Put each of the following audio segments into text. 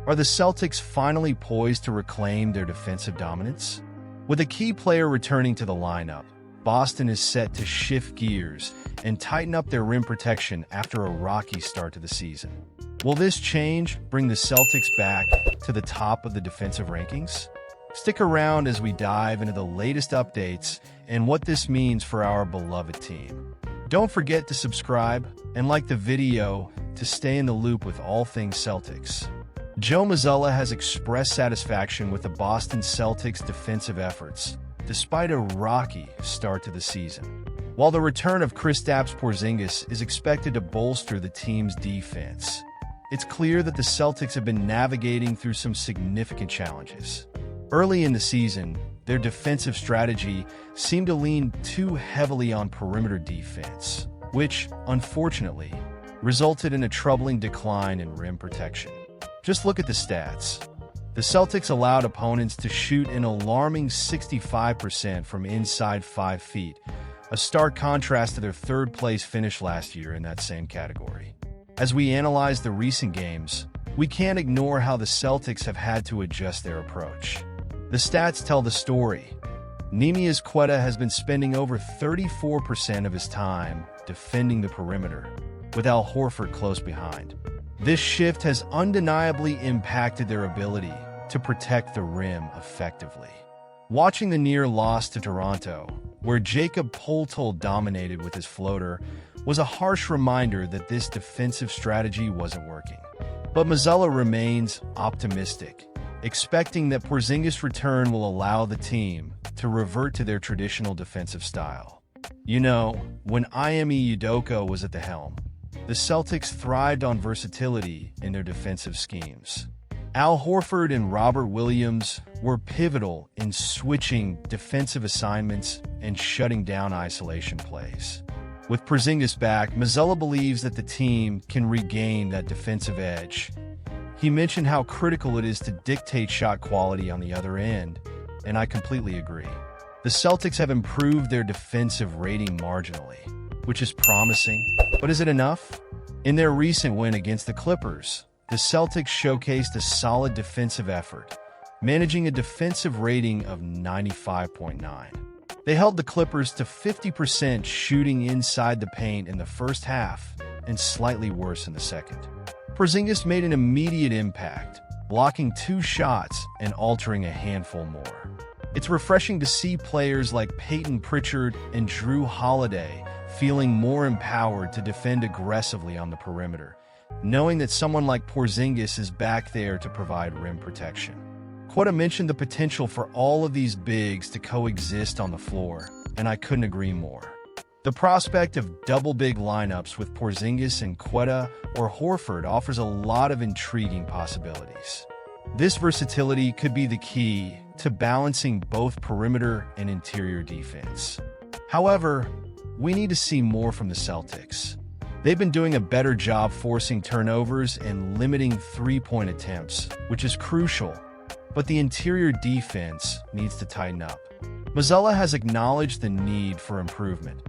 Are the Celtics finally poised to reclaim their defensive dominance? With a key player returning to the lineup, Boston is set to shift gears and tighten up their rim protection after a rocky start to the season. Will this change bring the Celtics back to the top of the defensive rankings? Stick around as we dive into the latest updates and what this means for our beloved team. Don't forget to subscribe and like the video to stay in the loop with all things Celtics. Joe Mazzulla has expressed satisfaction with the Boston Celtics' defensive efforts, despite a rocky start to the season. While the return of Kristaps Porzingis is expected to bolster the team's defense, it's clear that the Celtics have been navigating through some significant challenges. Early in the season, their defensive strategy seemed to lean too heavily on perimeter defense, which, unfortunately, resulted in a troubling decline in rim protection. Just look at the stats. The Celtics allowed opponents to shoot an alarming 65% from inside 5 feet, a stark contrast to their third-place finish last year in that same category. As we analyze the recent games, we can't ignore how the Celtics have had to adjust their approach. The stats tell the story. Neemias Queta has been spending over 34% of his time defending the perimeter, with Al Horford close behind. This shift has undeniably impacted their ability to protect the rim effectively. Watching the near loss to Toronto, where Jakob Poeltl dominated with his floater, was a harsh reminder that this defensive strategy wasn't working. But Mazzulla remains optimistic, expecting that Porzingis' return will allow the team to revert to their traditional defensive style. You know, when Ime Udoka was at the helm, the Celtics thrived on versatility in their defensive schemes. Al Horford and Robert Williams were pivotal in switching defensive assignments and shutting down isolation plays. With Porzingis back, Mazzulla believes that the team can regain that defensive edge. He mentioned how critical it is to dictate shot quality on the other end, and I completely agree. The Celtics have improved their defensive rating marginally, which is promising, but is it enough? In their recent win against the Clippers, the Celtics showcased a solid defensive effort, managing a defensive rating of 95.9. They held the Clippers to 50% shooting inside the paint in the first half and slightly worse in the second. Porzingis made an immediate impact, blocking 2 shots and altering a handful more. It's refreshing to see players like Peyton Pritchard and Drew Holiday feeling more empowered to defend aggressively on the perimeter, knowing that someone like Porzingis is back there to provide rim protection. Queta mentioned the potential for all of these bigs to coexist on the floor, and I couldn't agree more. The prospect of double big lineups with Porzingis and Queta or Horford offers a lot of intriguing possibilities. This versatility could be the key to balancing both perimeter and interior defense. However, we need to see more from the Celtics. They've been doing a better job forcing turnovers and limiting three-point attempts, which is crucial, but the interior defense needs to tighten up. Mazzulla has acknowledged the need for improvement,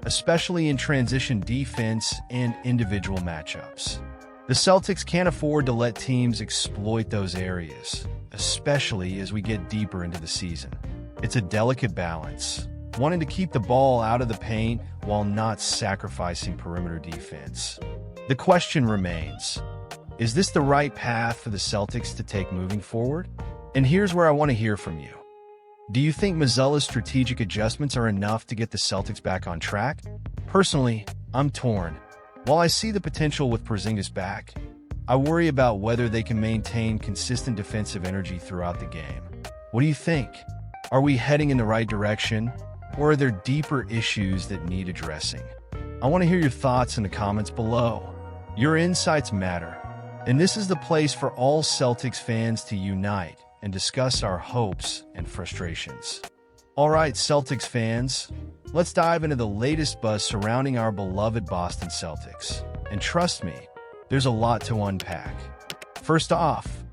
especially in transition defense and individual matchups. The Celtics can't afford to let teams exploit those areas, especially as we get deeper into the season. It's a delicate balance, wanting to keep the ball out of the paint while not sacrificing perimeter defense. The question remains, is this the right path for the Celtics to take moving forward? And here's where I want to hear from you. Do you think Mazzulla's strategic adjustments are enough to get the Celtics back on track? Personally, I'm torn. While I see the potential with Porzingis back, I worry about whether they can maintain consistent defensive energy throughout the game. What do you think? Are we heading in the right direction, or are there deeper issues that need addressing? I want to hear your thoughts in the comments below. Your insights matter, and this is the place for all Celtics fans to unite and discuss our hopes and frustrations. All right, Celtics fans, let's dive into the latest buzz surrounding our beloved Boston Celtics. And trust me, there's a lot to unpack. First off,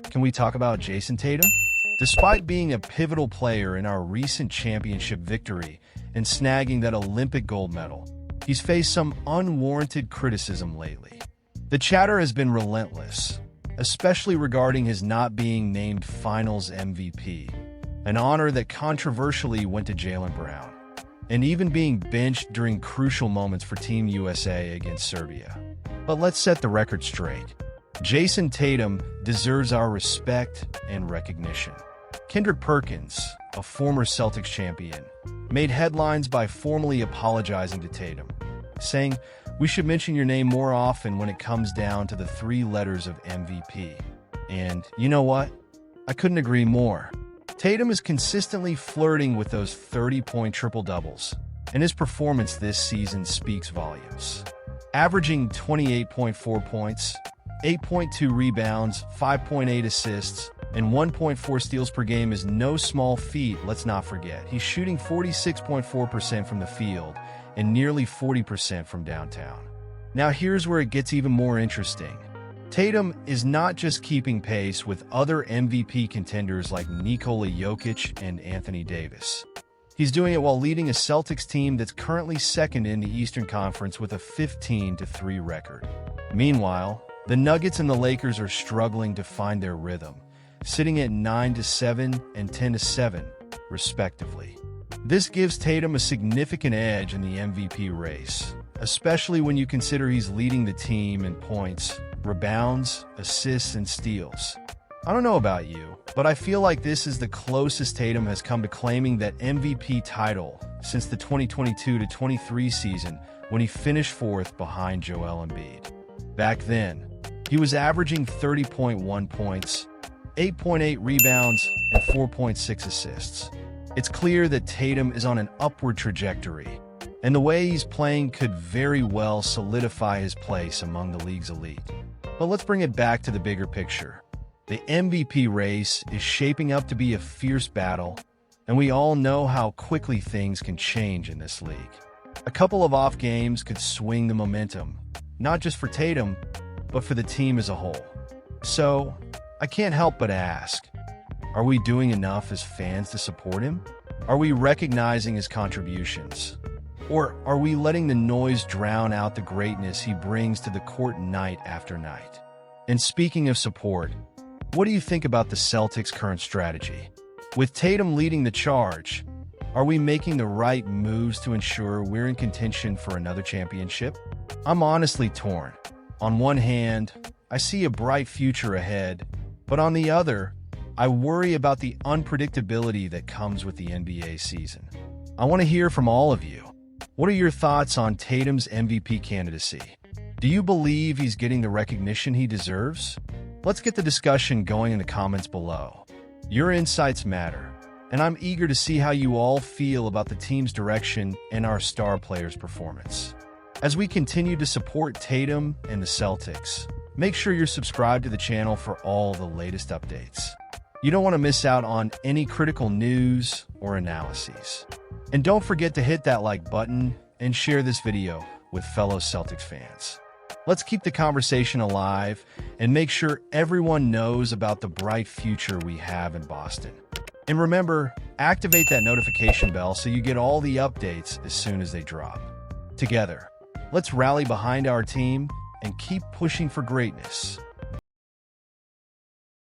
can we talk about Jason Tatum? Despite being a pivotal player in our recent championship victory and snagging that Olympic gold medal, he's faced some unwarranted criticism lately. The chatter has been relentless, especially regarding his not being named Finals MVP, an honor that controversially went to Jaylen Brown, and even being benched during crucial moments for Team USA against Serbia. But let's set the record straight. Jason Tatum deserves our respect and recognition. Kendrick Perkins, a former Celtics champion, made headlines by formally apologizing to Tatum, saying, "We should mention your name more often when it comes down to the 3 letters of MVP." And you know what? I couldn't agree more. Tatum is consistently flirting with those 30-point triple-doubles, and his performance this season speaks volumes. Averaging 28.4 points, 8.2 rebounds, 5.8 assists, and 1.4 steals per game is no small feat, let's not forget. He's shooting 46.4% from the field and nearly 40% from downtown. Now here's where it gets even more interesting. Tatum is not just keeping pace with other MVP contenders like Nikola Jokic and Anthony Davis. He's doing it while leading a Celtics team that's currently second in the Eastern Conference with a 15-3 record. Meanwhile, the Nuggets and the Lakers are struggling to find their rhythm, sitting at 9-7 and 10-7, respectively. This gives Tatum a significant edge in the MVP race, especially when you consider he's leading the team in points, rebounds, assists, and steals. I don't know about you, but I feel like this is the closest Tatum has come to claiming that MVP title since the 2022-23 season when he finished 4th behind Joel Embiid. Back then, he was averaging 30.1 points, 8.8 rebounds, and 4.6 assists. It's clear that Tatum is on an upward trajectory, and the way he's playing could very well solidify his place among the league's elite. But let's bring it back to the bigger picture. The MVP race is shaping up to be a fierce battle, and we all know how quickly things can change in this league. A couple of off games could swing the momentum, not just for Tatum, but for the team as a whole. So, I can't help but ask, are we doing enough as fans to support him? Are we recognizing his contributions? Or are we letting the noise drown out the greatness he brings to the court night after night? And speaking of support, what do you think about the Celtics' current strategy? With Tatum leading the charge, are we making the right moves to ensure we're in contention for another championship? I'm honestly torn. On one hand, I see a bright future ahead, but on the other, I worry about the unpredictability that comes with the NBA season. I want to hear from all of you. What are your thoughts on Tatum's MVP candidacy? Do you believe he's getting the recognition he deserves? Let's get the discussion going in the comments below. Your insights matter, and I'm eager to see how you all feel about the team's direction and our star players' performance. As we continue to support Tatum and the Celtics, make sure you're subscribed to the channel for all the latest updates. You don't want to miss out on any critical news or analyses. And don't forget to hit that like button and share this video with fellow Celtics fans. Let's keep the conversation alive and make sure everyone knows about the bright future we have in Boston. And remember, activate that notification bell so you get all the updates as soon as they drop. Together, let's rally behind our team and keep pushing for greatness.